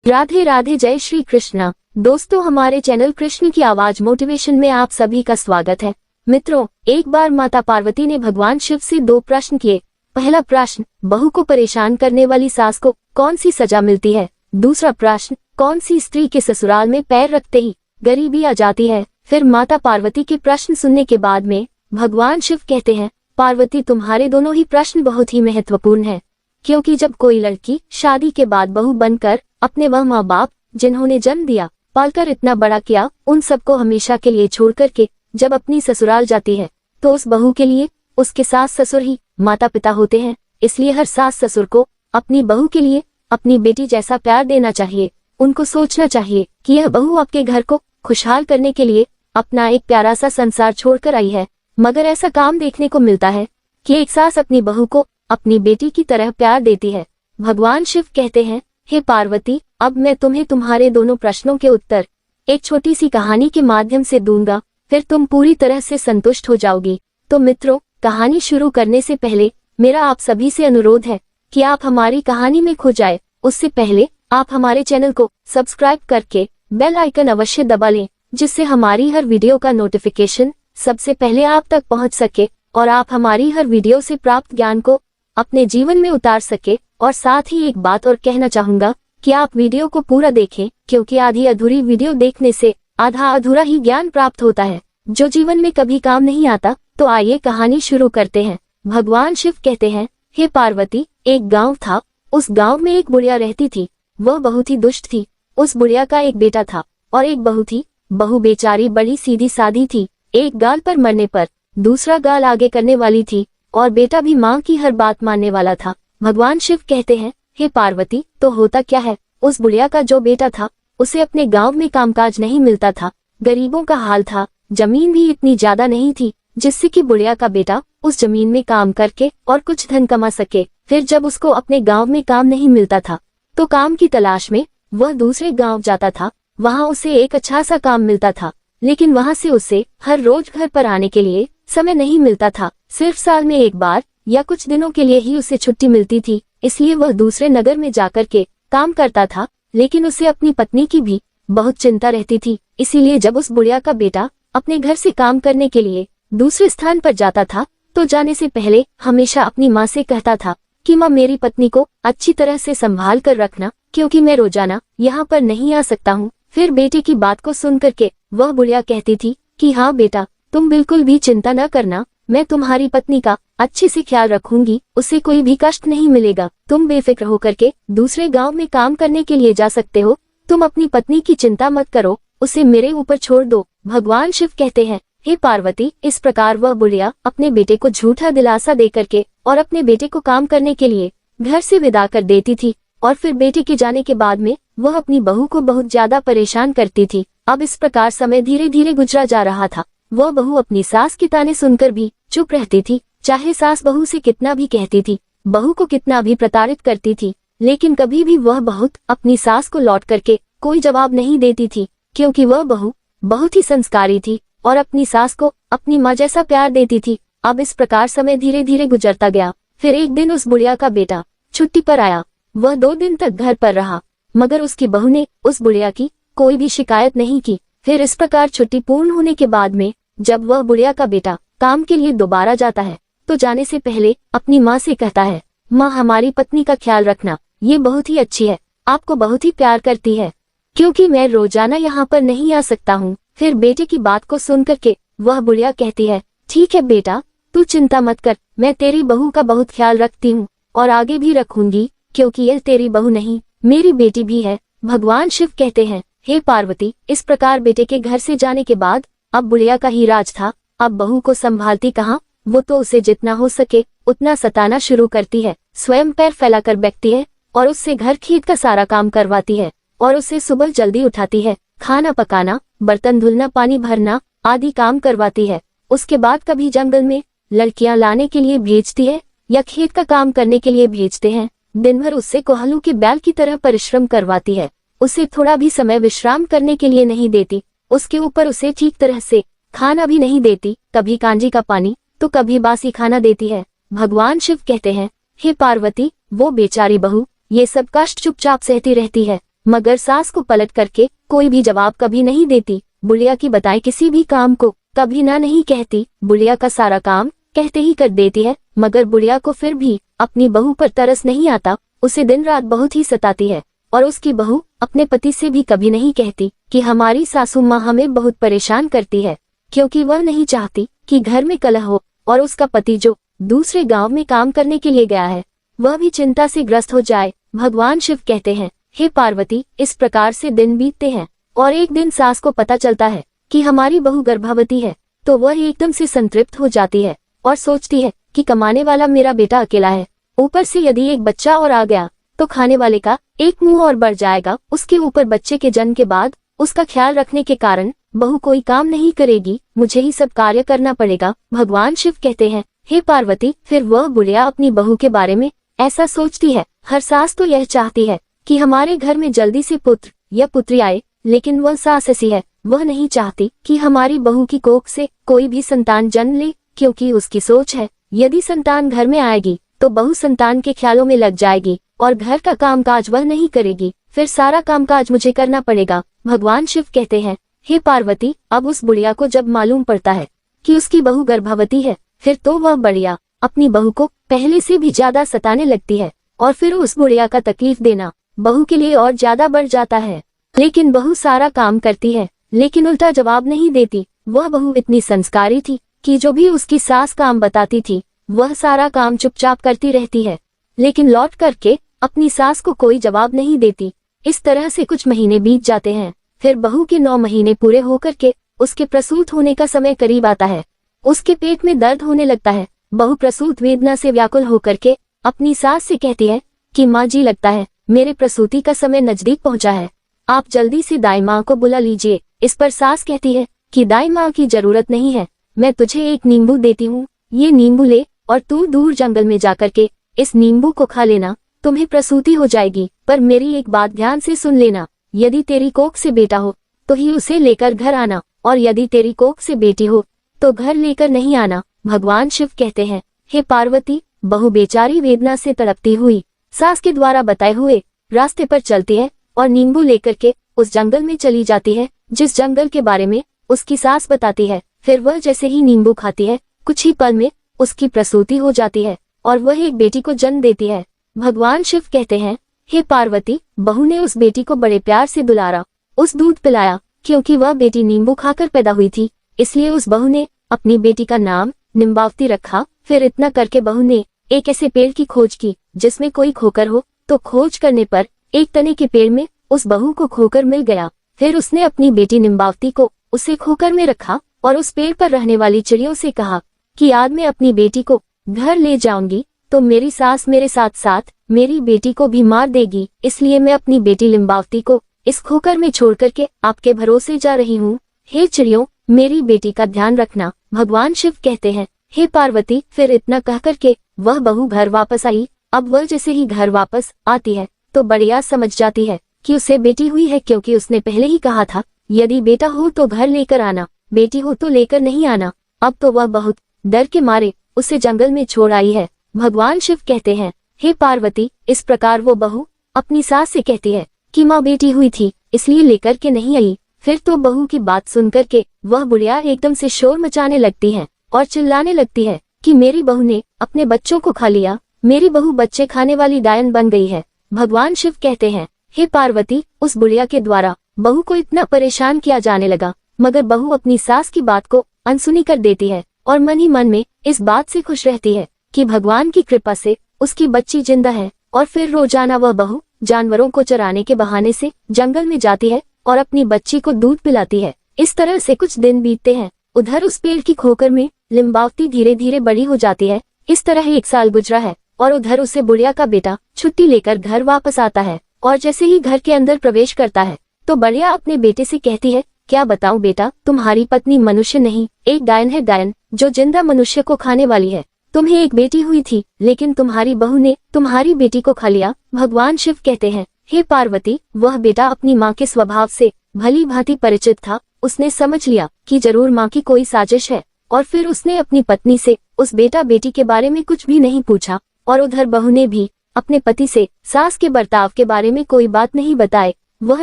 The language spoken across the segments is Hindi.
राधे राधे, जय श्री कृष्णा। दोस्तों, हमारे चैनल कृष्ण की आवाज मोटिवेशन में आप सभी का स्वागत है। मित्रों, एक बार माता पार्वती ने भगवान शिव से दो प्रश्न किए। पहला प्रश्न, बहू को परेशान करने वाली सास को कौन सी सजा मिलती है। दूसरा प्रश्न, कौन सी स्त्री के ससुराल में पैर रखते ही गरीबी आ जाती है। फिर माता पार्वती के प्रश्न सुनने के बाद में भगवान शिव कहते हैं, पार्वती, तुम्हारे दोनों ही प्रश्न बहुत ही महत्वपूर्ण है, क्योंकि जब कोई लड़की शादी के बाद बहू बनकर अपने वह माँ बाप जिन्होंने जन्म दिया, पालकर इतना बड़ा किया, उन सबको हमेशा के लिए छोड़ करके जब अपनी ससुराल जाती है, तो उस बहू के लिए उसके सास ससुर ही माता पिता होते हैं। इसलिए हर सास ससुर को अपनी बहू के लिए अपनी बेटी जैसा प्यार देना चाहिए। उनको सोचना चाहिए कि यह बहू आपके घर को खुशहाल करने के लिए अपना एक प्यारा सा संसार छोड़कर आई है। मगर ऐसा काम देखने को मिलता है कि एक सास अपनी बहू को अपनी बेटी की तरह प्यार देती है। भगवान शिव कहते हैं, हे पार्वती, अब मैं तुम्हें तुम्हारे दोनों प्रश्नों के उत्तर एक छोटी सी कहानी के माध्यम से दूंगा, फिर तुम पूरी तरह से संतुष्ट हो जाओगी। तो मित्रों, कहानी शुरू करने से पहले मेरा आप सभी से अनुरोध है कि आप हमारी कहानी में खो जाए उससे पहले आप हमारे चैनल को सब्सक्राइब करके बेल आइकन अवश्य दबा लें, जिससे हमारी हर वीडियो का नोटिफिकेशन सबसे पहले आप तक पहुंच सके और आप हमारी हर वीडियो से प्राप्त ज्ञान को अपने जीवन में उतार सके। और साथ ही एक बात और कहना चाहूंगा कि आप वीडियो को पूरा देखें, क्योंकि आधी अधूरी वीडियो देखने से आधा अधूरा ही ज्ञान प्राप्त होता है, जो जीवन में कभी काम नहीं आता। तो आइए कहानी शुरू करते हैं। भगवान शिव कहते हैं, हे पार्वती, एक गांव था। उस गांव में एक बुढ़िया रहती थी। वह बहुत ही दुष्ट थी। उस बुढ़िया का एक बेटा था और एक बहू थी। बहू बेचारी बड़ी सीधी सादी थी। एक गाल पर मरने पर दूसरा गाल आगे करने वाली थी, और बेटा भी माँ की हर बात मानने वाला था। भगवान शिव कहते हैं, हे पार्वती, तो होता क्या है, उस बुढ़िया का जो बेटा था उसे अपने गांव में कामकाज नहीं मिलता था। गरीबों का हाल था, जमीन भी इतनी ज्यादा नहीं थी जिससे कि बुढ़िया का बेटा उस जमीन में काम करके और कुछ धन कमा सके। फिर जब उसको अपने गांव में काम नहीं मिलता था तो काम की तलाश में वह दूसरे गांव जाता था। वहां उसे एक अच्छा सा काम मिलता था, लेकिन वहां से उसे हर रोज घर पर आने के लिए समय नहीं मिलता था। सिर्फ साल में एक बार या कुछ दिनों के लिए ही उसे छुट्टी मिलती थी। इसलिए वह दूसरे नगर में जाकर के काम करता था, लेकिन उसे अपनी पत्नी की भी बहुत चिंता रहती थी। इसीलिए जब उस बुढ़िया का बेटा अपने घर से काम करने के लिए दूसरे स्थान पर जाता था, तो जाने से पहले हमेशा अपनी माँ से कहता था कि माँ, मेरी पत्नी को अच्छी तरह से संभाल कर रखना, क्योंकि मैं रोजाना यहाँ पर नहीं आ सकता हूँ। फिर बेटे की बात को सुन करके वह बुढ़िया कहती थी कि हाँ बेटा, तुम बिल्कुल भी चिंता न करना, मैं तुम्हारी पत्नी का अच्छे से ख्याल रखूंगी, उसे कोई भी कष्ट नहीं मिलेगा। तुम बेफिक्र होकर के दूसरे गांव में काम करने के लिए जा सकते हो। तुम अपनी पत्नी की चिंता मत करो, उसे मेरे ऊपर छोड़ दो। भगवान शिव कहते हैं, हे पार्वती, इस प्रकार वह बुढ़िया अपने बेटे को झूठा दिलासा दे करके और अपने बेटे को काम करने के लिए घर से विदा कर देती थी। और फिर बेटे के जाने के बाद में वह अपनी बहू को बहुत ज्यादा परेशान करती थी। अब इस प्रकार समय धीरे धीरे गुजरा जा रहा था। वह बहू अपनी सास के ताने सुनकर भी चुप रहती थी। चाहे सास बहू से कितना भी कहती थी, बहू को कितना भी प्रताड़ित करती थी, लेकिन कभी भी वह बहू अपनी सास को लौट करके कोई जवाब नहीं देती थी, क्योंकि वह बहू बहुत ही संस्कारी थी और अपनी सास को अपनी माँ जैसा प्यार देती थी। अब इस प्रकार समय धीरे धीरे गुजरता गया। फिर एक दिन उस बुढ़िया का बेटा छुट्टी पर आया। वह 2 दिन तक घर पर रहा, मगर उसकी बहू ने उस बुढ़िया की कोई भी शिकायत नहीं की। फिर इस प्रकार छुट्टी पूर्ण होने के बाद में जब वह बुढ़िया का बेटा काम के लिए दोबारा जाता है, तो जाने से पहले अपनी माँ से कहता है, माँ, हमारी पत्नी का ख्याल रखना, ये बहुत ही अच्छी है, आपको बहुत ही प्यार करती है, क्योंकि मैं रोजाना यहाँ पर नहीं आ सकता हूँ। फिर बेटे की बात को सुन करके वह बुढ़िया कहती है, ठीक है बेटा, तू चिंता मत कर, मैं तेरी बहू का बहुत ख्याल रखती हूँ और आगे भी रखूंगी, क्योंकि यह तेरी बहू नहीं, मेरी बेटी भी है। भगवान शिव कहते हैं, हे पार्वती, इस प्रकार बेटे के घर से जाने के बाद अब बुढ़िया का ही राज था। अब बहू को संभालती कहाँ, वो तो उसे जितना हो सके उतना सताना शुरू करती है। स्वयं पैर फैलाकर बैठती है और उससे घर खेत का सारा काम करवाती है, और उसे सुबह जल्दी उठाती है, खाना पकाना, बर्तन धुलना, पानी भरना आदि काम करवाती है। उसके बाद कभी जंगल में लड़कियां लाने के लिए भेजती है या खेत का काम करने के लिए भेजते हैं। दिन भर उससे कोहलू के बैल की तरह परिश्रम करवाती है। उसे थोड़ा भी समय विश्राम करने के लिए नहीं देती। उसके ऊपर उसे ठीक तरह से खाना भी नहीं देती। कभी कांजी का पानी तो कभी बासी खाना देती है। भगवान शिव कहते हैं, हे पार्वती, वो बेचारी बहू ये सब कष्ट चुपचाप सहती रहती है। मगर सास को पलट करके कोई भी जवाब कभी नहीं देती। बुढ़िया की बताए किसी भी काम को कभी ना नहीं कहती। बुढ़िया का सारा काम कहते ही कर देती है, मगर बुढ़िया को फिर भी अपनी बहू पर तरस नहीं आता। उसे दिन रात बहुत ही सताती है और उसकी बहू अपने पति से भी कभी नहीं कहती कि हमारी सासू माँ हमें बहुत परेशान करती है, क्योंकि वह नहीं चाहती कि घर में कलह हो और उसका पति जो दूसरे गांव में काम करने के लिए गया है वह भी चिंता से ग्रस्त हो जाए। भगवान शिव कहते हैं, हे पार्वती, इस प्रकार से दिन बीतते हैं और एक दिन सास को पता चलता है कि हमारी बहू गर्भवती है, तो वह एकदम से संतृप्त हो जाती है और सोचती है कि कमाने वाला मेरा बेटा अकेला है, ऊपर से यदि एक बच्चा और आ गया तो खाने वाले का एक मुंह और बढ़ जाएगा। उसके ऊपर बच्चे के जन्म के बाद उसका ख्याल रखने के कारण बहू कोई काम नहीं करेगी, मुझे ही सब कार्य करना पड़ेगा। भगवान शिव कहते हैं, हे पार्वती, फिर वह बुढ़िया अपनी बहू के बारे में ऐसा सोचती है। हर सास तो यह चाहती है कि हमारे घर में जल्दी से पुत्र या पुत्री आए, लेकिन वह सास ऐसी है, वह नहीं चाहती कि हमारी बहू की कोख से कोई भी संतान जन्म ले, क्योंकि उसकी सोच है यदि संतान घर में आएगी तो बहू संतान के ख्यालों में लग जाएगी और घर का कामकाज वह नहीं करेगी, फिर सारा कामकाज मुझे करना पड़ेगा। भगवान शिव कहते हैं, हे पार्वती, अब उस बुढ़िया को जब मालूम पड़ता है कि उसकी बहू गर्भवती है, फिर तो वह बुढ़िया अपनी बहू को पहले से भी ज्यादा सताने लगती है और फिर उस बुढ़िया का तकलीफ देना बहू के लिए और ज्यादा बढ़ जाता है। लेकिन बहू सारा काम करती है लेकिन उल्टा जवाब नहीं देती। वह बहू इतनी संस्कारी थी कि जो भी उसकी सास काम बताती थी वह सारा काम चुपचाप करती रहती है, लेकिन लौट करके अपनी सास को कोई जवाब नहीं देती। इस तरह से कुछ महीने बीत जाते हैं। फिर बहू के 9 महीने पूरे होकर के उसके प्रसूत होने का समय करीब आता है। उसके पेट में दर्द होने लगता है। बहू प्रसूत वेदना से व्याकुल होकर के अपनी सास से कहती है कि माँ जी, लगता है मेरे प्रसूति का समय नजदीक पहुंचा है, आप जल्दी से दाई माँ को बुला लीजिए। इस पर सास कहती है कि दाई माँ की जरूरत नहीं है, मैं तुझे एक नींबू देती हूँ, ये नींबू ले और तू दूर जंगल में जाकर के इस नींबू को खा लेना, तुम्हें प्रसूति हो जाएगी। पर मेरी एक बात ध्यान से सुन लेना, यदि तेरी कोख से बेटा हो तो ही उसे लेकर घर आना, और यदि तेरी कोख से बेटी हो तो घर लेकर नहीं आना। भगवान शिव कहते हैं, हे पार्वती, बहू बेचारी वेदना से तड़पती हुई सास के द्वारा बताए हुए रास्ते पर चलती है और नींबू लेकर के उस जंगल में चली जाती है जिस जंगल के बारे में उसकी सास बताती है। फिर वह जैसे ही नींबू खाती है, कुछ ही पल में उसकी प्रसूति हो जाती है और वह एक बेटी को जन्म देती है। भगवान शिव कहते हैं, हे पार्वती, बहू ने उस बेटी को बड़े प्यार से दुलारा, उस दूध पिलाया, क्योंकि वह बेटी नींबू खाकर पैदा हुई थी, इसलिए उस बहू ने अपनी बेटी का नाम निम्बावती रखा। फिर इतना करके बहू ने एक ऐसे पेड़ की खोज की जिसमें कोई खोकर हो, तो खोज करने पर एक तने के पेड़ में उस बहू को खोकर मिल गया। फिर उसने अपनी बेटी निम्बावती को उसे खोकर में रखा और उस पेड़ पर रहने वाली चिड़ियों से कहा कि आज मैं अपनी बेटी को घर ले जाऊंगी तो मेरी सास मेरे साथ साथ मेरी बेटी को भी मार देगी, इसलिए मैं अपनी बेटी लिम्बावती को इस खोकर में छोड़ करके आपके भरोसे जा रही हूँ। हे चिड़ियों, मेरी बेटी का ध्यान रखना। भगवान शिव कहते हैं, हे पार्वती, फिर इतना कह करके वह बहू घर वापस आई। अब वह जैसे ही घर वापस आती है तो बढ़िया समझ जाती है कि उसे बेटी हुई है, क्योंकि उसने पहले ही कहा था यदि बेटा हो तो घर लेकर आना, बेटी हो तो लेकर नहीं आना। अब तो वह बहुत डर के मारे उसे जंगल में छोड़ आई है। भगवान शिव कहते हैं, हे पार्वती, इस प्रकार वो बहू अपनी सास से कहती है कि माँ बेटी हुई थी इसलिए लेकर के नहीं आई। फिर तो बहू की बात सुनकर के वह बुढ़िया एकदम से शोर मचाने लगती है और चिल्लाने लगती है कि मेरी बहू ने अपने बच्चों को खा लिया, मेरी बहू बच्चे खाने वाली डायन बन गई है। भगवान शिव कहते हैं, हे पार्वती, उस बुढ़िया के द्वारा बहू को इतना परेशान किया जाने लगा, मगर बहू अपनी सास की बात को अनसुनी कर देती है और मन ही मन में इस बात से खुश रहती है कि भगवान की कृपा से उसकी बच्ची जिंदा है। और फिर रोजाना वह बहू जानवरों को चराने के बहाने से जंगल में जाती है और अपनी बच्ची को दूध पिलाती है। इस तरह से कुछ दिन बीतते हैं। उधर उस पेड़ की खोकर में लिम्बावती धीरे धीरे बड़ी हो जाती है। इस तरह 1 साल गुजरा है और उधर उसे बुढ़िया का बेटा छुट्टी लेकर घर वापस आता है और जैसे ही घर के अंदर प्रवेश करता है तो बढ़िया अपने बेटे से कहती है, क्या बताऊं बेटा, तुम्हारी पत्नी मनुष्य नहीं, एक डायन है, डायन जो जिंदा मनुष्य को खाने वाली है। तुम्हें एक बेटी हुई थी लेकिन तुम्हारी बहू ने तुम्हारी बेटी को खा लिया। भगवान शिव कहते हैं, हे पार्वती, वह बेटा अपनी माँ के स्वभाव से भली भांति परिचित था। उसने समझ लिया कि जरूर माँ की कोई साजिश है और फिर उसने अपनी पत्नी से उस बेटा बेटी के बारे में कुछ भी नहीं पूछा और उधर बहू ने भी अपने पति से सास के बर्ताव के बारे में कोई बात नहीं बताए। वह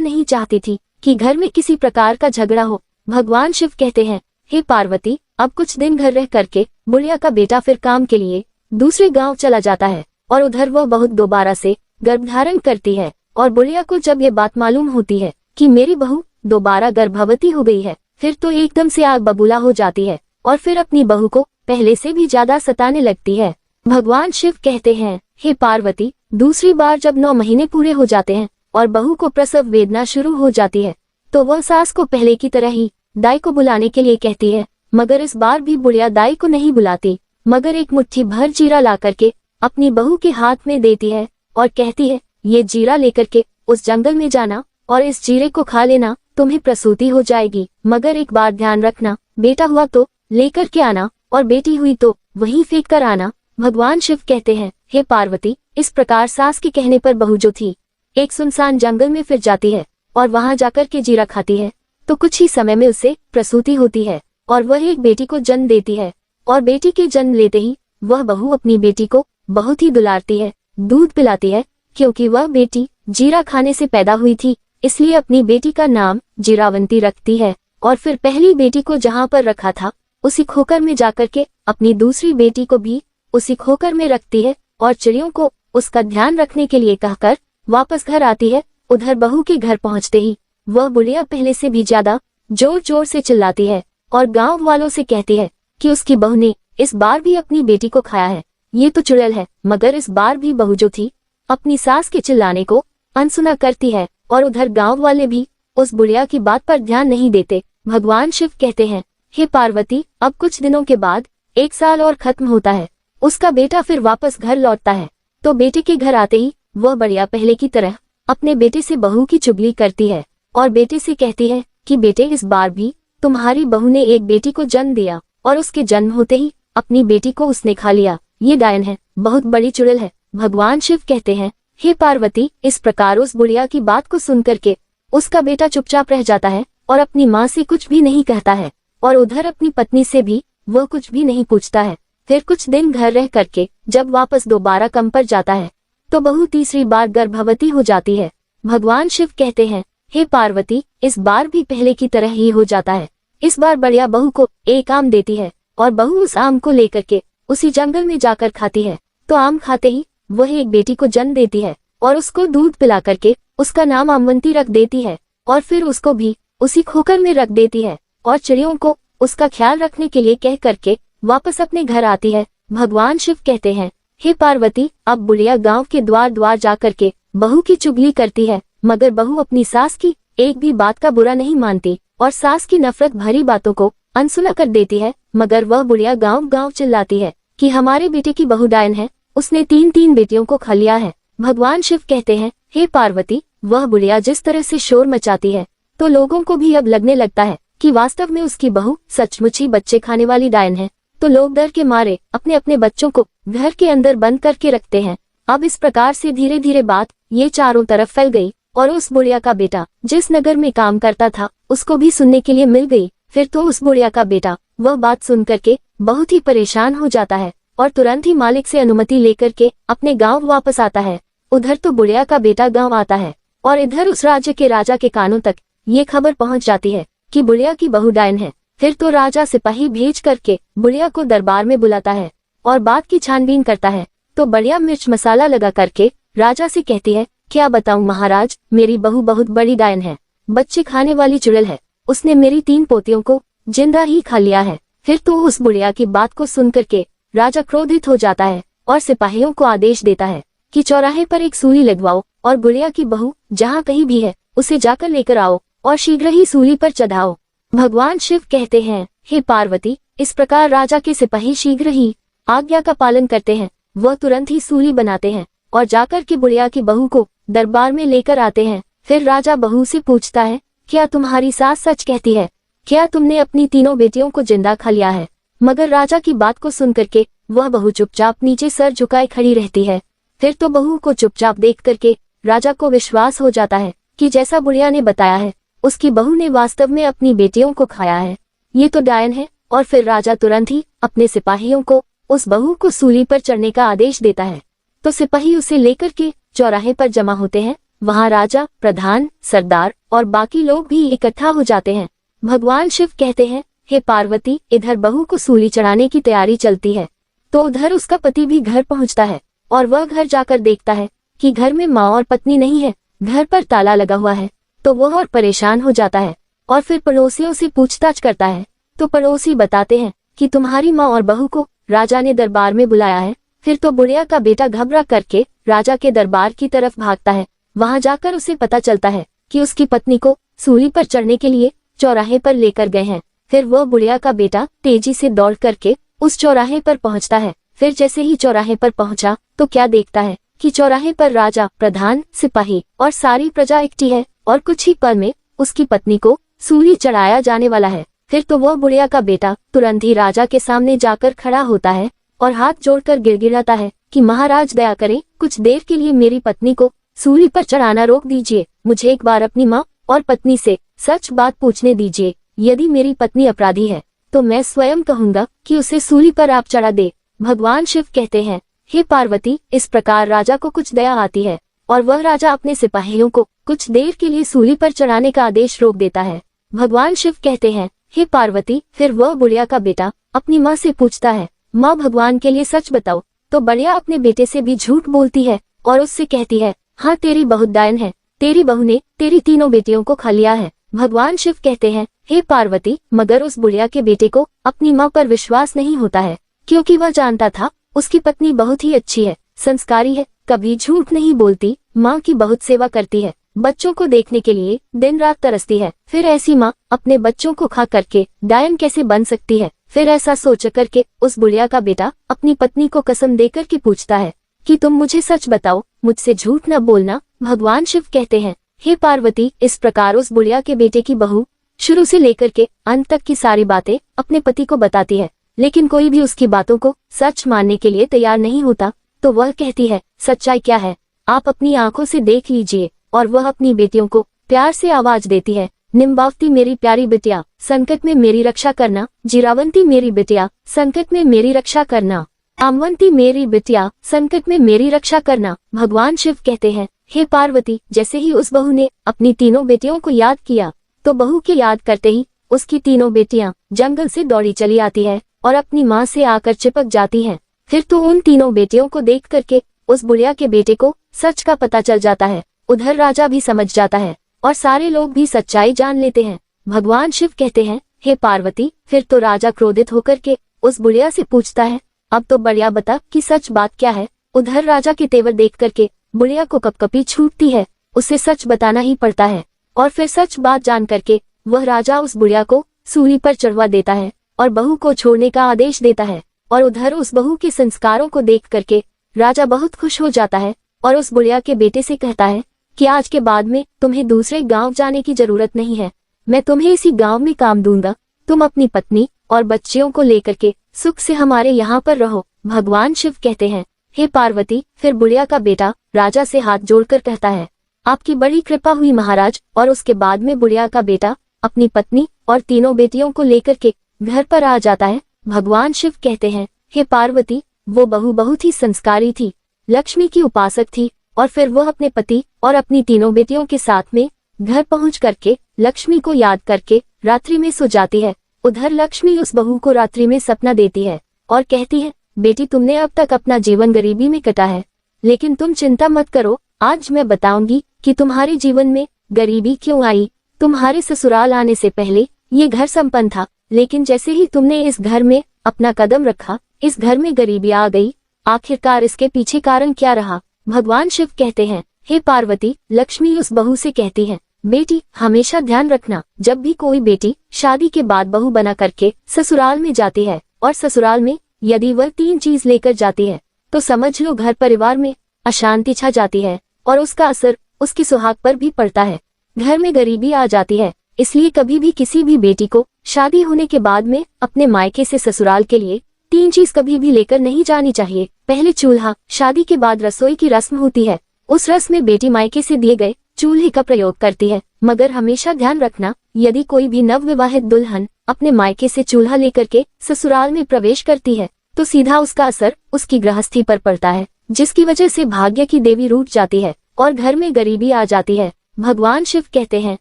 नहीं चाहती थी कि घर में किसी प्रकार का झगड़ा हो। भगवान शिव कहते हैं, हे पार्वती, अब कुछ दिन घर रह करके बुढ़िया का बेटा फिर काम के लिए दूसरे गांव चला जाता है और उधर वह बहुत दोबारा से गर्भधारण करती है। और बुढ़िया को जब ये बात मालूम होती है कि मेरी बहू दोबारा गर्भवती हो गई है, फिर तो एकदम से आग बबूला हो जाती है और फिर अपनी बहू को पहले से भी ज्यादा सताने लगती है। भगवान शिव कहते हैं, हे पार्वती, दूसरी बार जब 9 महीने पूरे हो जाते हैं और बहू को प्रसव वेदना शुरू हो जाती है, तो वह सास को पहले की तरह ही दाई को बुलाने के लिए कहती है। मगर इस बार भी बुढ़िया दाई को नहीं बुलाती, मगर एक मुट्ठी भर जीरा ला करके अपनी बहू के हाथ में देती है और कहती है, ये जीरा लेकर के उस जंगल में जाना और इस जीरे को खा लेना, तुम्हें प्रसूति हो जाएगी। मगर एक बार ध्यान रखना, बेटा हुआ तो लेकर के आना और बेटी हुई तो वहीं फेंक कर आना। भगवान शिव कहते हैं, हे पार्वती, इस प्रकार सास के कहने पर बहू जो थी एक सुनसान जंगल में फिर जाती है और वहां जाकर के जीरा खाती है, तो कुछ ही समय में उसे प्रसूति होती है और वह एक बेटी को जन्म देती है। और बेटी के जन्म लेते ही वह बहू अपनी बेटी को बहुत ही दुलारती है, दूध पिलाती है, क्योंकि वह बेटी जीरा खाने से पैदा हुई थी, इसलिए अपनी बेटी का नाम जीरावंती रखती है। और फिर पहली बेटी को जहाँ पर रखा था उसी खोकर में जाकर के अपनी दूसरी बेटी को भी उसी खोकर में रखती है और चिड़ियों को उसका ध्यान रखने के लिए कहकर वापस घर आती है। उधर बहू के घर पहुँचते ही वह बुढ़िया पहले से भी ज्यादा जोर जोर से चिल्लाती है और गांव वालों से कहती है कि उसकी बहू ने इस बार भी अपनी बेटी को खाया है, ये तो चुड़ैल है। मगर इस बार भी बहू जो थी अपनी सास के चिल्लाने को अनसुना करती है और उधर गांव वाले भी उस बुढ़िया की बात पर ध्यान नहीं देते। भगवान शिव कहते हैं, हे पार्वती, अब कुछ दिनों के बाद 1 साल और खत्म होता है, उसका बेटा फिर वापस घर लौटता है। तो बेटे के घर आते ही वह बढ़िया पहले की तरह अपने बेटे से बहू की चुगली करती है और बेटे से कहती है कि बेटे, इस बार भी तुम्हारी बहू ने एक बेटी को जन्म दिया और उसके जन्म होते ही अपनी बेटी को उसने खा लिया, ये डायन है, बहुत बड़ी चुड़ैल है। भगवान शिव कहते हैं, हे पार्वती, इस प्रकार उस बुढ़िया की बात को सुन करके उसका बेटा चुपचाप रह जाता है और अपनी माँ से कुछ भी नहीं कहता है और उधर अपनी पत्नी से भी वह कुछ भी नहीं पूछता है। फिर कुछ दिन घर रह करके जब वापस दोबारा काम पर जाता है तो बहू तीसरी बार गर्भवती हो जाती है। भगवान शिव कहते हैं, हे पार्वती, इस बार भी पहले की तरह ही हो जाता है। इस बार बढ़िया बहू को एक आम देती है और बहू उस आम को लेकर के उसी जंगल में जाकर खाती है। तो आम खाते ही वह एक बेटी को जन्म देती है और उसको दूध पिला करके उसका नाम आमवंती रख देती है और फिर उसको भी उसी खोकर में रख देती है और चिड़ियों को उसका ख्याल रखने के लिए कह करके वापस अपने घर आती है। भगवान शिव कहते हैं, हे पार्वती, अब बुढ़िया गांव के द्वार द्वार जा करके बहू की चुगली करती है, मगर बहू अपनी सास की एक भी बात का बुरा नहीं मानती और सास की नफरत भरी बातों को अनसुना कर देती है। मगर वह बुढ़िया गांव गांव चिल्लाती है कि हमारे बेटे की बहू डायन है, उसने 3 बेटियों को खा लिया है। भगवान शिव कहते हैं, हे पार्वती, वह बुढ़िया जिस तरह से शोर मचाती है तो लोगों को भी अब लगने लगता है कि वास्तव में उसकी बहू सचमुच ही बच्चे खाने वाली डायन है। तो लोग डर के मारे अपने अपने बच्चों को घर के अंदर बंद करके रखते हैं। अब इस प्रकार से धीरे धीरे बात ये चारों तरफ फैल गई और उस बुढ़िया का बेटा जिस नगर में काम करता था उसको भी सुनने के लिए मिल गई। फिर तो उस बुढ़िया का बेटा वह बात सुन करके बहुत ही परेशान हो जाता है और तुरंत ही मालिक से अनुमति लेकर के अपने गांव वापस आता है। उधर तो बुढ़िया का बेटा गांव आता है और इधर उस राज्य के राजा के कानों तक ये खबर पहुंच जाती है कि बुढ़िया की बहू डायन है। फिर तो राजा सिपाही भेज करके बुढ़िया को दरबार में बुलाता है और बात की छानबीन करता है। तो बढ़िया मिर्च मसाला लगा करके राजा से कहती है, क्या बताऊं महाराज, मेरी बहू बहुत बड़ी डायन है, बच्चे खाने वाली चुड़ैल है, उसने मेरी 3 पोतियों को जिंदा ही खा लिया है। फिर तो उस बुढ़िया की बात को सुन करके राजा क्रोधित हो जाता है और सिपाहियों को आदेश देता है कि चौराहे पर एक सूली लगवाओ और बुढ़िया की बहू जहाँ कहीं भी है उसे जाकर लेकर आओ और शीघ्र ही सूली पर चढ़ाओ। भगवान शिव कहते हैं, हे पार्वती, इस प्रकार राजा के सिपाही शीघ्र ही आज्ञा का पालन करते हैं। वह तुरंत ही सूली बनाते हैं और जाकर के बुढ़िया की बहू को दरबार में लेकर आते हैं। फिर राजा बहू से पूछता है, क्या तुम्हारी सास सच कहती है? क्या तुमने अपनी 3 बेटियों को जिंदा खा लिया है? मगर राजा की बात को सुन करके वह बहू चुपचाप नीचे सर झुकाए खड़ी रहती है। फिर तो बहू को चुपचाप देख करके राजा को विश्वास हो जाता है कि जैसा बुढ़िया ने बताया है उसकी बहू ने वास्तव में अपनी बेटियों को खाया है, ये तो डायन है। और फिर राजा तुरंत ही अपने सिपाहियों को उस बहू को सूली पर चढ़ने का आदेश देता है। तो सिपाही उसे लेकर के चौराहे पर जमा होते हैं वहाँ राजा, प्रधान, सरदार और बाकी लोग भी इकट्ठा हो जाते हैं। भगवान शिव कहते हैं, हे पार्वती, इधर बहू को सूली चढ़ाने की तैयारी चलती है। तो उधर उसका पति भी घर पहुँचता है और वह घर जाकर देखता है कि घर में माँ और पत्नी नहीं है, घर पर ताला लगा हुआ है। तो वह और परेशान हो जाता है और फिर पड़ोसियों से पूछताछ करता है। तो पड़ोसी बताते हैं कि तुम्हारी माँ और बहू को राजा ने दरबार में बुलाया है। फिर तो बुढ़िया का बेटा घबरा करके राजा के दरबार की तरफ भागता है। वहां जाकर उसे पता चलता है कि उसकी पत्नी को सूली पर चढ़ने के लिए चौराहे पर लेकर गए हैं। फिर वह बुढ़िया का बेटा तेजी से दौड़ करके उस चौराहे पर पहुंचता है। फिर जैसे ही चौराहे पर पहुंचा तो क्या देखता है कि चौराहे पर राजा, प्रधान, सिपाही और सारी प्रजा इकट्ठी है और कुछ ही पल में उसकी पत्नी को सूली चढ़ाया जाने वाला है। फिर तो वह बुढ़िया का बेटा तुरंत ही राजा के सामने जाकर खड़ा होता है और हाथ जोड़कर गिड़गिड़ाता है कि महाराज दया करें, कुछ देर के लिए मेरी पत्नी को सूली पर चढ़ाना रोक दीजिए। मुझे एक बार अपनी माँ और पत्नी से सच बात पूछने दीजिए। यदि मेरी पत्नी अपराधी है तो मैं स्वयं कहूंगा कि उसे सूली पर आप चढ़ा दे। भगवान शिव कहते हैं, हे पार्वती, इस प्रकार राजा को कुछ दया आती है और वह राजा अपने सिपाहियों को कुछ देर के लिए सूली पर चढ़ाने का आदेश रोक देता है। भगवान शिव कहते हैं, हे पार्वती, फिर वह बुढ़िया का बेटा अपनी माँ से पूछता है, माँ भगवान के लिए सच बताओ। तो बुढ़िया अपने बेटे से भी झूठ बोलती है और उससे कहती है, हाँ तेरी बहुत डायन है, तेरी बहू ने तेरी तीनों बेटियों को खा लिया है। भगवान शिव कहते हैं, हे पार्वती, मगर उस बुढ़िया के बेटे को अपनी माँ पर विश्वास नहीं होता है, क्योंकि वह जानता था उसकी पत्नी बहुत ही अच्छी है, संस्कारी है, कभी झूठ नहीं बोलती, माँ की बहुत सेवा करती है, बच्चों को देखने के लिए दिन रात तरसती है। फिर ऐसी माँ अपने बच्चों को खा करके डायन कैसे बन सकती है। फिर ऐसा सोच करके उस बुढ़िया का बेटा अपनी पत्नी को कसम देकर के पूछता है कि तुम मुझे सच बताओ, मुझसे झूठ न बोलना। भगवान शिव कहते हैं, हे पार्वती, इस प्रकार उस बुढ़िया के बेटे की बहू शुरू से लेकर के अंत तक की सारी बातें अपने पति को बताती है, लेकिन कोई भी उसकी बातों को सच मानने के लिए तैयार नहीं होता। तो वह कहती है, सच्चाई क्या है आप अपनी आंखों से देख लीजिए। और वह अपनी बेटियों को प्यार से आवाज देती है, निम्बावती मेरी प्यारी बिटिया, संकट में मेरी रक्षा करना। जीरावंती मेरी बिटिया, संकट में मेरी रक्षा करना। आमवंती मेरी बिटिया, संकट में मेरी रक्षा करना। भगवान शिव कहते हैं, हे पार्वती, जैसे ही उस बहू ने अपनी तीनों बेटियों को याद किया तो बहू के याद करते ही उसकी तीनों बेटियां जंगल से दौड़ी चली आती है और अपनी माँ से आकर चिपक जाती हैं। फिर तो उन तीनों बेटियों को देख करके उस बुढ़िया के बेटे को सच का पता चल जाता है। उधर राजा भी समझ जाता है और सारे लोग भी सच्चाई जान लेते हैं। भगवान शिव कहते हैं, हे पार्वती, फिर तो राजा क्रोधित होकर के उस बुढ़िया से पूछता है, अब तो बढ़िया बता कि सच बात क्या है। उधर राजा के तेवर देख करके बुढ़िया को कपकपी छूटती है, उसे सच बताना ही पड़ता है। और फिर सच बात जान करके वह राजा उस बुढ़िया को सूली पर चढ़वा देता है और बहू को छोड़ने का आदेश देता है। और उधर उस बहू के संस्कारों को देख करके राजा बहुत खुश हो जाता है और उस बुढ़िया के बेटे से कहता है कि आज के बाद में तुम्हें दूसरे गांव जाने की जरूरत नहीं है, मैं तुम्हें इसी गांव में काम दूंगा। तुम अपनी पत्नी और बच्चियों को लेकर के सुख से हमारे यहाँ पर रहो। भगवान शिव कहते हैं, हे पार्वती, फिर बुढ़िया का बेटा राजा से हाथ जोड़कर कहता है, आपकी बड़ी कृपा हुई महाराज। और उसके बाद में बुढ़िया का बेटा अपनी पत्नी और तीनों बेटियों को लेकर के घर पर आ जाता है। भगवान शिव कहते हैं, हे पार्वती, वो बहू बहुत ही संस्कारी थी, लक्ष्मी की उपासक थी। और फिर वह अपने पति और अपनी तीनों बेटियों के साथ में घर पहुंच करके लक्ष्मी को याद करके रात्रि में सो जाती है। उधर लक्ष्मी उस बहू को रात्रि में सपना देती है और कहती है, बेटी, तुमने अब तक अपना जीवन गरीबी में कटा है, लेकिन तुम चिंता मत करो, आज मैं बताऊंगी कि तुम्हारे जीवन में गरीबी क्यों आई। तुम्हारे ससुराल आने से पहले ये घर संपन्न था, लेकिन जैसे ही तुमने इस घर में अपना कदम रखा, इस घर में गरीबी आ गई। आखिरकार इसके पीछे कारण क्या रहा। भगवान शिव कहते हैं, हे पार्वती, लक्ष्मी उस बहू से कहती है, बेटी, हमेशा ध्यान रखना, जब भी कोई बेटी शादी के बाद बहू बना करके ससुराल में जाती है और ससुराल में यदि वह 3 चीज लेकर जाती है तो समझ लो घर परिवार में अशांति छा जाती है और उसका असर उसकी सुहाग पर भी पड़ता है, घर में गरीबी आ जाती है। इसलिए कभी भी किसी भी बेटी को शादी होने के बाद में अपने मायके से ससुराल के लिए 3 चीज कभी भी लेकर नहीं जानी चाहिए। पहले चूल्हा, शादी के बाद रसोई की रस्म होती है, उस रस्म में बेटी मायके से दिए गए चूल्हे का प्रयोग करती है। मगर हमेशा ध्यान रखना, यदि कोई भी नवविवाहित दुल्हन अपने मायके से चूल्हा लेकर के ससुराल में प्रवेश करती है तो सीधा उसका असर उसकी गृहस्थी पर पड़ता है, जिसकी वजह से भाग्य की देवी रूठ जाती है। और घर में गरीबी आ जाती है। भगवान शिव कहते हैं,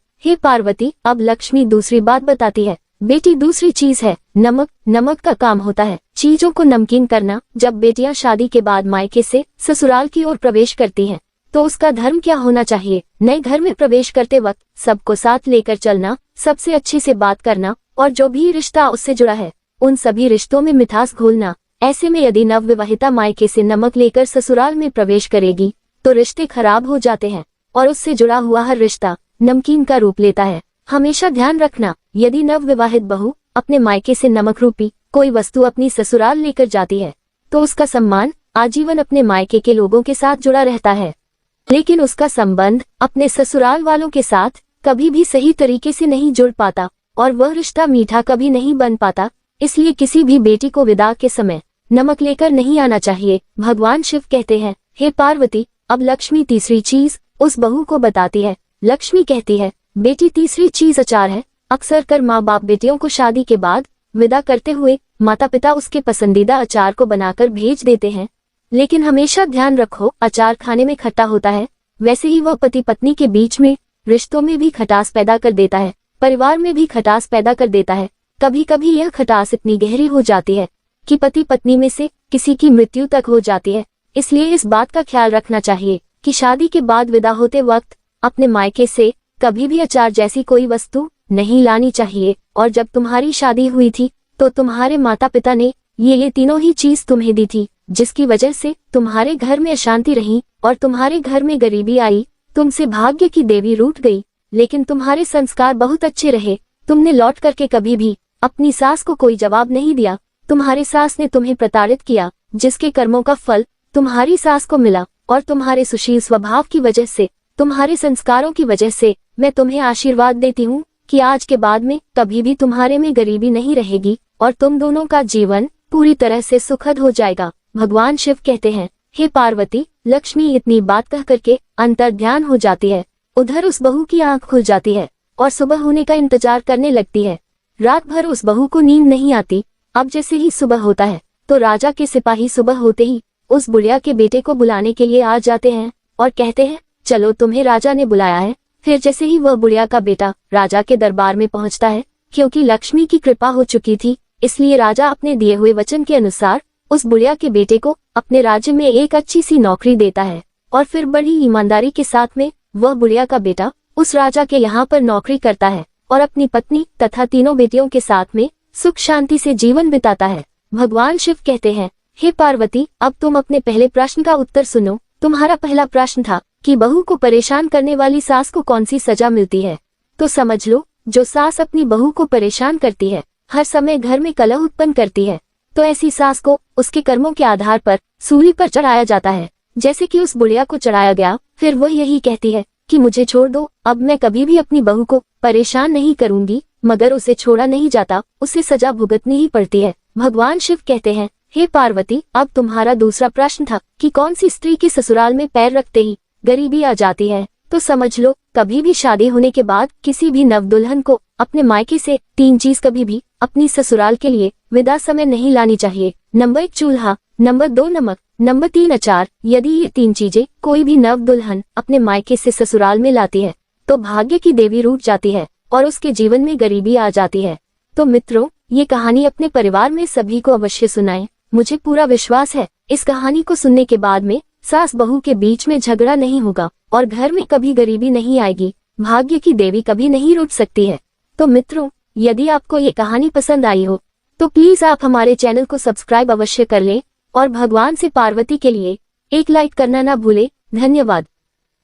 हे पार्वती, अब लक्ष्मी दूसरी बात बताती है। बेटी दूसरी चीज है नमक। नमक का काम होता है चीजों को नमकीन करना। जब बेटियां शादी के बाद मायके से ससुराल की ओर प्रवेश करती हैं, तो उसका धर्म क्या होना चाहिए? नए घर में प्रवेश करते वक्त सबको साथ लेकर चलना, सबसे अच्छे से बात करना और जो भी रिश्ता उससे जुड़ा है उन सभी रिश्तों में मिठास घोलना। ऐसे में यदि नवविवाहिता मायके से नमक लेकर ससुराल में प्रवेश करेगी तो रिश्ते खराब हो जाते हैं और उससे जुड़ा हुआ हर रिश्ता नमकीन का रूप लेता है। हमेशा ध्यान रखना, यदि नवविवाहित बहू अपने मायके से नमक रूपी कोई वस्तु अपनी ससुराल लेकर जाती है तो उसका सम्मान आजीवन अपने मायके के लोगों के साथ जुड़ा रहता है, लेकिन उसका संबंध अपने ससुराल वालों के साथ कभी भी सही तरीके से नहीं जुड़ पाता और वह रिश्ता मीठा कभी नहीं बन पाता। इसलिए किसी भी बेटी को विदा के समय नमक लेकर नहीं आना चाहिए। भगवान शिव कहते हैं, हे पार्वती, अब लक्ष्मी तीसरी चीज उस बहू को बताती है। लक्ष्मी कहती है, बेटी तीसरी चीज अचार है। अक्सर कर माँ बाप बेटियों को शादी के बाद विदा करते हुए माता पिता उसके पसंदीदा अचार को बनाकर भेज देते हैं, लेकिन हमेशा ध्यान रखो, अचार खाने में खट्टा होता है, वैसे ही वह पति पत्नी के बीच में रिश्तों में भी खटास पैदा कर देता है, परिवार में भी खटास पैदा कर देता है। कभी कभी यह खटास इतनी गहरी हो जाती है कि पति पत्नी में से किसी की मृत्यु तक हो जाती है। इसलिए इस बात का ख्याल रखना चाहिए कि शादी के बाद विदा होते वक्त अपने मायके से कभी भी अचार जैसी कोई वस्तु नहीं लानी चाहिए। और जब तुम्हारी शादी हुई थी तो तुम्हारे माता पिता ने ये तीनों ही चीज तुम्हें दी थी, जिसकी वजह से तुम्हारे घर में अशांति रही और तुम्हारे घर में गरीबी आई। तुमसे भाग्य की देवी रूठ गई, लेकिन तुम्हारे संस्कार बहुत अच्छे रहे। तुमने लौट करके कभी भी अपनी सास को कोई जवाब नहीं दिया। तुम्हारी सास ने तुम्हें प्रताड़ित किया, जिसके कर्मों का फल तुम्हारी सास को मिला। और तुम्हारे सुशील स्वभाव की वजह से, तुम्हारे संस्कारों की वजह से मैं तुम्हें आशीर्वाद देती हूँ कि आज के बाद में कभी भी तुम्हारे में गरीबी नहीं रहेगी और तुम दोनों का जीवन पूरी तरह से सुखद हो जाएगा। भगवान शिव कहते हैं, हे पार्वती, लक्ष्मी इतनी बात कह करके अंतर ध्यान हो जाती है। उधर उस बहू की आंख खुल जाती है और सुबह होने का इंतजार करने लगती है। रात भर उस बहू को नींद नहीं आती। अब जैसे ही सुबह होता है तो राजा के सिपाही सुबह होते ही उस बुढ़िया के बेटे को बुलाने के लिए आ जाते हैं और कहते हैं, चलो तुम्हें राजा ने बुलाया है। फिर जैसे ही वह बुढ़िया का बेटा राजा के दरबार में पहुंचता है, क्योंकि लक्ष्मी की कृपा हो चुकी थी, इसलिए राजा अपने दिए हुए वचन के अनुसार उस बुढ़िया के बेटे को अपने राज्य में एक अच्छी सी नौकरी देता है। और फिर बड़ी ईमानदारी के साथ में वह बुढ़िया का बेटा उस राजा के यहाँ पर नौकरी करता है और अपनी पत्नी तथा तीनों बेटियों के साथ में सुख शांति से जीवन बिताता है। भगवान शिव कहते हैं, हे पार्वती, अब तुम अपने पहले प्रश्न का उत्तर सुनो। तुम्हारा पहला प्रश्न था कि बहू को परेशान करने वाली सास को कौन सी सजा मिलती है। तो समझ लो, जो सास अपनी बहू को परेशान करती है, हर समय घर में कलह उत्पन्न करती है, तो ऐसी सास को उसके कर्मों के आधार पर सूली पर चढ़ाया जाता है, जैसे कि उस बुढ़िया को चढ़ाया गया। फिर वह यही कहती है कि मुझे छोड़ दो, अब मैं कभी भी अपनी बहू को परेशान नहीं करूंगी, मगर उसे छोड़ा नहीं जाता, उसे सजा भुगतनी ही पड़ती है। भगवान शिव कहते हैं, हे पार्वती, अब तुम्हारा दूसरा प्रश्न था कि कौन सी स्त्री के ससुराल में पैर रखते ही गरीबी आ जाती है। तो समझ लो, कभी भी शादी होने के बाद किसी भी नवदुल्हन को अपने मायके से तीन चीज कभी भी अपनी ससुराल के लिए विदा समय नहीं लानी चाहिए। नंबर 1 चूल्हा, नंबर 2 नमक, नंबर 3 अचार। यदि ये तीन चीजें कोई भी नवदुल्हन अपने मायके से ससुराल में लाती है तो भाग्य की देवी रूठ जाती है और उसके जीवन में गरीबी आ जाती है। तो मित्रों, ये कहानी अपने परिवार में सभी को अवश्य सुनाएं। मुझे पूरा विश्वास है इस कहानी को सुनने के बाद में सास बहू के बीच में झगड़ा नहीं होगा और घर में कभी गरीबी नहीं आएगी। भाग्य की देवी कभी नहीं रूठ सकती है। तो मित्रों, यदि आपको ये कहानी पसंद आई हो तो प्लीज आप हमारे चैनल को सब्सक्राइब अवश्य कर लें और भगवान से पार्वती के लिए एक लाइक करना ना भूले। धन्यवाद।